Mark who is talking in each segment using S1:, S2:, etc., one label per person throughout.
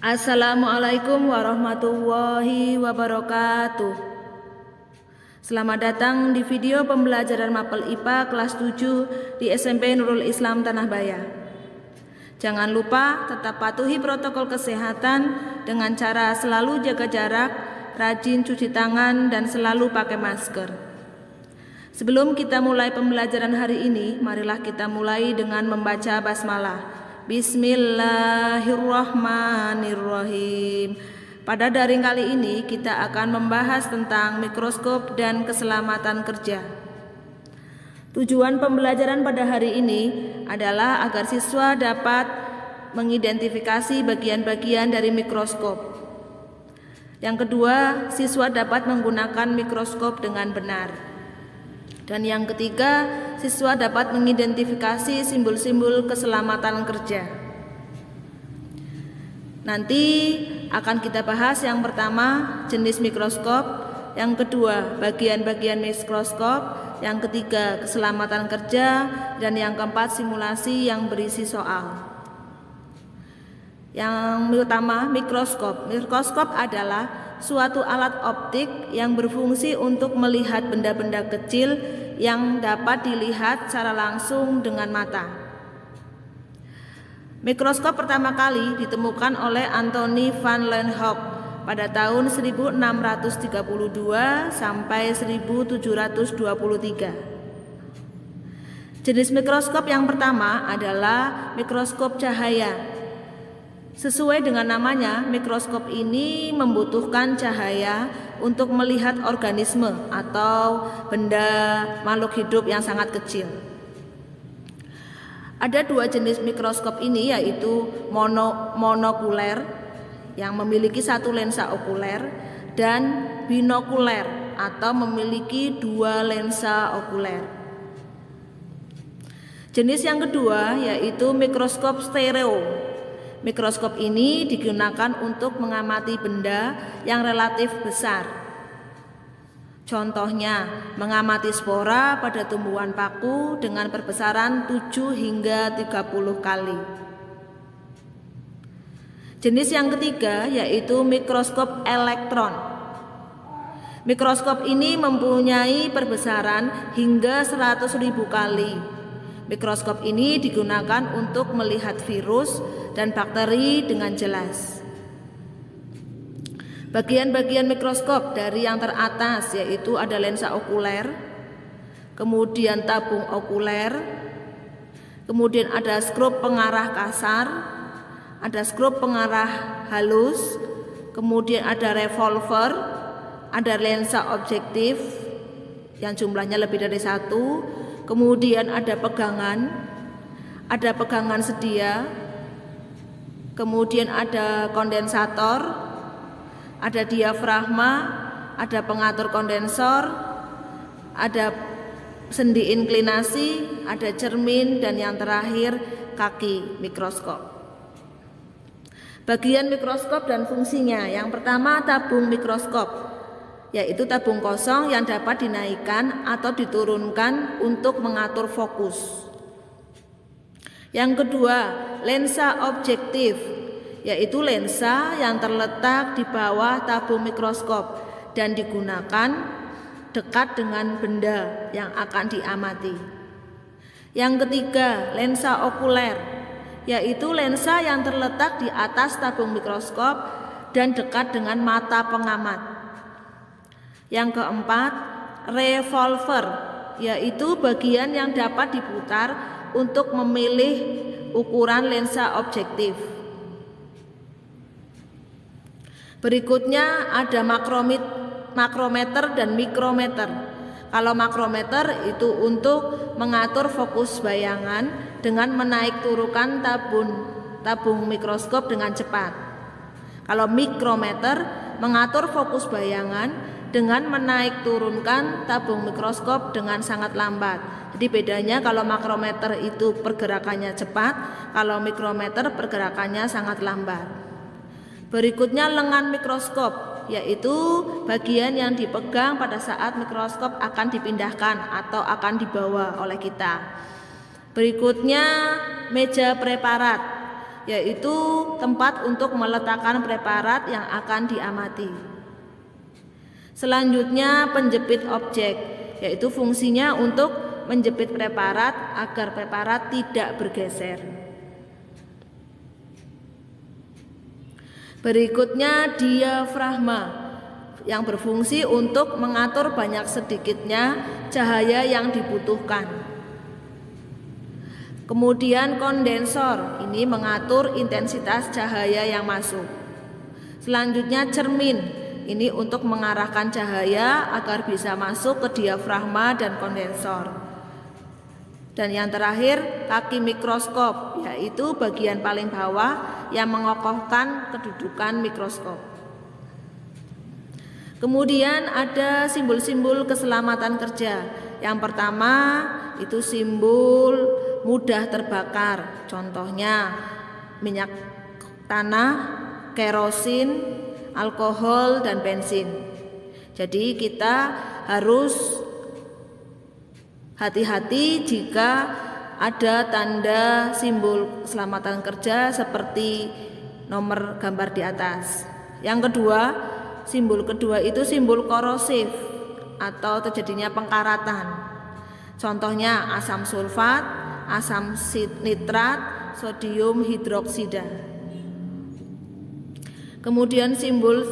S1: Assalamualaikum warahmatullahi wabarakatuh. Selamat datang di video pembelajaran Mapel IPA kelas 7 di SMP Nurul Islam Tanahbaya. Jangan lupa tetap patuhi protokol kesehatan dengan cara selalu jaga jarak, rajin cuci tangan, dan selalu pakai masker. Sebelum kita mulai pembelajaran hari ini, marilah kita mulai dengan membaca basmalah. Bismillahirrahmanirrahim. Pada daring kali ini kita akan membahas tentang mikroskop dan keselamatan kerja. Tujuan pembelajaran pada hari ini adalah agar siswa dapat mengidentifikasi bagian-bagian dari mikroskop. Yang kedua, siswa dapat menggunakan mikroskop dengan benar. Dan yang ketiga, siswa dapat mengidentifikasi simbol-simbol keselamatan kerja. Nanti akan kita bahas yang pertama jenis mikroskop, yang kedua bagian-bagian mikroskop, yang ketiga keselamatan kerja, dan yang keempat simulasi yang berisi soal. Yang pertama mikroskop. Mikroskop adalah suatu alat optik yang berfungsi untuk melihat benda-benda kecil yang dapat dilihat secara langsung dengan mata. Mikroskop pertama kali ditemukan oleh Anthony van Leeuwenhoek pada tahun 1632 sampai 1723. Jenis mikroskop yang pertama adalah mikroskop cahaya. Sesuai dengan namanya, mikroskop ini membutuhkan cahaya untuk melihat organisme atau benda makhluk hidup yang sangat kecil. Ada dua jenis mikroskop ini, yaitu monokuler yang memiliki satu lensa okuler dan binokuler atau memiliki dua lensa okuler. Jenis yang kedua yaitu mikroskop stereo. Mikroskop ini digunakan untuk mengamati benda yang relatif besar. Contohnya, mengamati spora pada tumbuhan paku dengan perbesaran 7 hingga 30 kali. Jenis yang ketiga yaitu mikroskop elektron. Mikroskop ini mempunyai perbesaran hingga 100.000 kali. Mikroskop ini digunakan untuk melihat virus dan bakteri dengan jelas. Bagian-bagian mikroskop dari yang teratas yaitu ada lensa okuler, kemudian tabung okuler, kemudian ada skrup pengarah kasar, ada skrup pengarah halus, kemudian ada revolver, ada lensa objektif yang jumlahnya lebih dari satu, kemudian ada pegangan sedia, kemudian ada kondensator, ada diafragma, ada pengatur kondensor, ada sendi inklinasi, ada cermin, dan yang terakhir kaki mikroskop. Bagian mikroskop dan fungsinya. Yang pertama tabung mikroskop, yaitu tabung kosong yang dapat dinaikkan atau diturunkan untuk mengatur fokus. Yang kedua, lensa objektif, yaitu lensa yang terletak di bawah tabung mikroskop dan digunakan dekat dengan benda yang akan diamati. Yang ketiga, lensa okuler, yaitu lensa yang terletak di atas tabung mikroskop dan dekat dengan mata pengamat. Yang keempat, revolver, yaitu bagian yang dapat diputar untuk memilih ukuran lensa objektif. Berikutnya ada makrometer dan mikrometer. Kalau makrometer itu untuk mengatur fokus bayangan dengan menaik turunkan tabung mikroskop dengan cepat. Kalau mikrometer mengatur fokus bayangan dengan menaik turunkan tabung mikroskop dengan sangat lambat. Jadi bedanya kalau makrometer itu pergerakannya cepat, kalau mikrometer pergerakannya sangat lambat. Berikutnya lengan mikroskop, yaitu bagian yang dipegang pada saat mikroskop akan dipindahkan atau akan dibawa oleh kita. Berikutnya meja preparat. yaitu tempat untuk meletakkan preparat yang akan diamati. Selanjutnya penjepit objek, yaitu fungsinya untuk menjepit preparat agar preparat tidak bergeser. Berikutnya diafragma yang berfungsi untuk mengatur banyak sedikitnya cahaya yang dibutuhkan. Kemudian kondensor, ini mengatur intensitas cahaya yang masuk. Selanjutnya cermin, ini untuk mengarahkan cahaya agar bisa masuk ke diafragma dan kondensor. Dan yang terakhir kaki mikroskop, yaitu bagian paling bawah yang mengokohkan kedudukan mikroskop. Kemudian ada simbol-simbol keselamatan kerja. Yang pertama itu simbol mudah terbakar, contohnya minyak tanah, kerosin, alkohol, dan bensin. Jadi kita harus hati-hati jika ada tanda simbol keselamatan kerja seperti nomor gambar di atas. Yang kedua, simbol kedua itu simbol korosif atau terjadinya pengkaratan. Contohnya asam sulfat, asam nitrat, sodium hidroksida. Kemudian simbol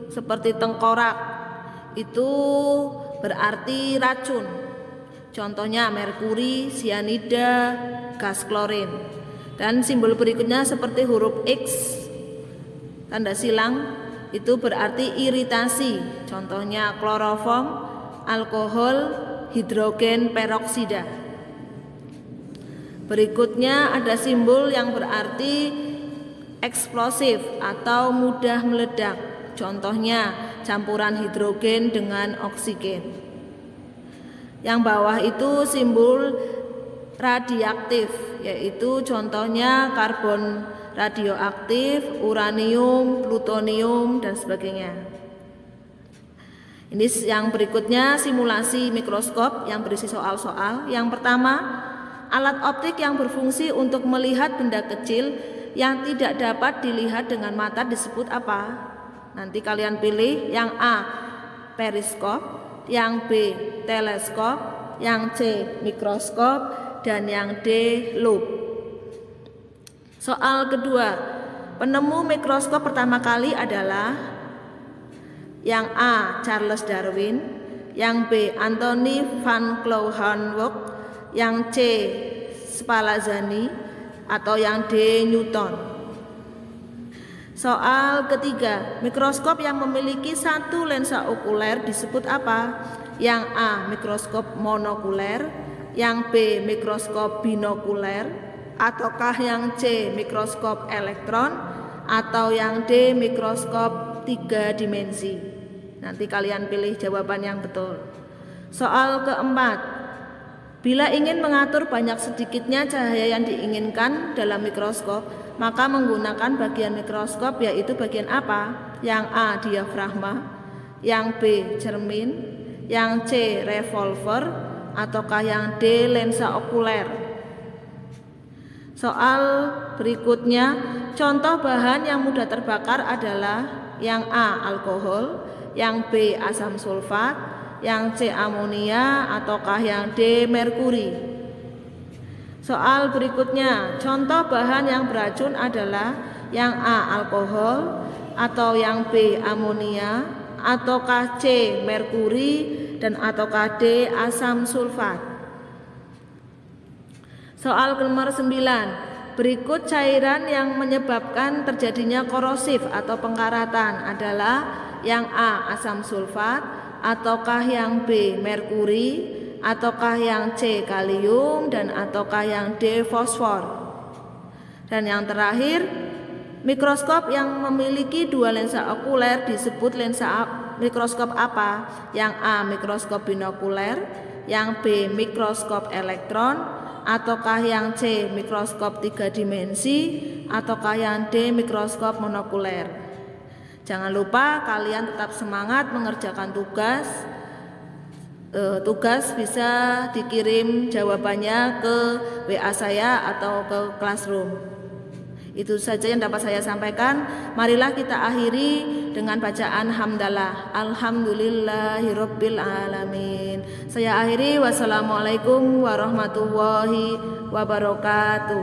S1: seperti tengkorak itu berarti racun. Contohnya merkuri, sianida, gas klorin. Dan simbol berikutnya seperti huruf X, tanda silang, itu berarti iritasi. Contohnya kloroform, alkohol, hidrogen peroksida. Berikutnya ada simbol yang berarti eksplosif atau mudah meledak. Contohnya campuran hidrogen dengan oksigen. Yang bawah itu simbol radioaktif, yaitu contohnya karbon radioaktif, uranium, plutonium, dan sebagainya. Ini yang berikutnya simulasi mikroskop yang berisi soal-soal. Yang pertama, alat optik yang berfungsi untuk melihat benda kecil yang tidak dapat dilihat dengan mata disebut apa? Nanti kalian pilih. Yang A, periskop, yang B, teleskop, yang C, mikroskop, dan yang D, lup. Soal kedua, penemu mikroskop pertama kali adalah yang A, Charles Darwin, yang B, Anthony van Leeuwenhoek, yang C, Spallanzani, atau yang D, Newton. Soal ketiga, mikroskop yang memiliki satu lensa okuler disebut apa? Yang A, mikroskop monokuler, yang B, mikroskop binokuler, ataukah yang C, mikroskop elektron, atau yang D, mikroskop 3 dimensi. Nanti kalian pilih jawaban yang betul. Soal keempat, bila ingin mengatur banyak sedikitnya cahaya yang diinginkan dalam mikroskop, maka menggunakan bagian mikroskop, yaitu bagian apa? Yang A, diafragma, yang B, cermin, yang C, revolver, ataukah yang D, lensa okuler. Soal berikutnya, contoh bahan yang mudah terbakar adalah yang A, alkohol, yang B, asam sulfat, yang C, amonia, ataukah yang D, merkuri. Soal berikutnya, contoh bahan yang beracun adalah yang A, alkohol, atau yang B, amonia, ataukah C, merkuri, dan ataukah D, asam sulfat. Soal nomor 9, berikut cairan yang menyebabkan terjadinya korosif atau pengkaratan adalah yang A, asam sulfat, ataukah yang B, merkuri, ataukah yang C, kalium, dan ataukah yang D, fosfor. Dan yang terakhir, mikroskop yang memiliki dua lensa okuler disebut lensa mikroskop apa? Yang A, mikroskop binokuler, yang B, mikroskop elektron, ataukah yang C, mikroskop 3 dimensi, ataukah yang D, mikroskop monokuler. Jangan lupa kalian tetap semangat mengerjakan tugas. Tugas bisa dikirim jawabannya ke WA saya atau ke Classroom. Itu saja yang dapat saya sampaikan. Marilah kita akhiri dengan bacaan hamdalah. Alhamdulillahirabbil alamin. Saya akhiri, wassalamualaikum warahmatullahi wabarakatuh.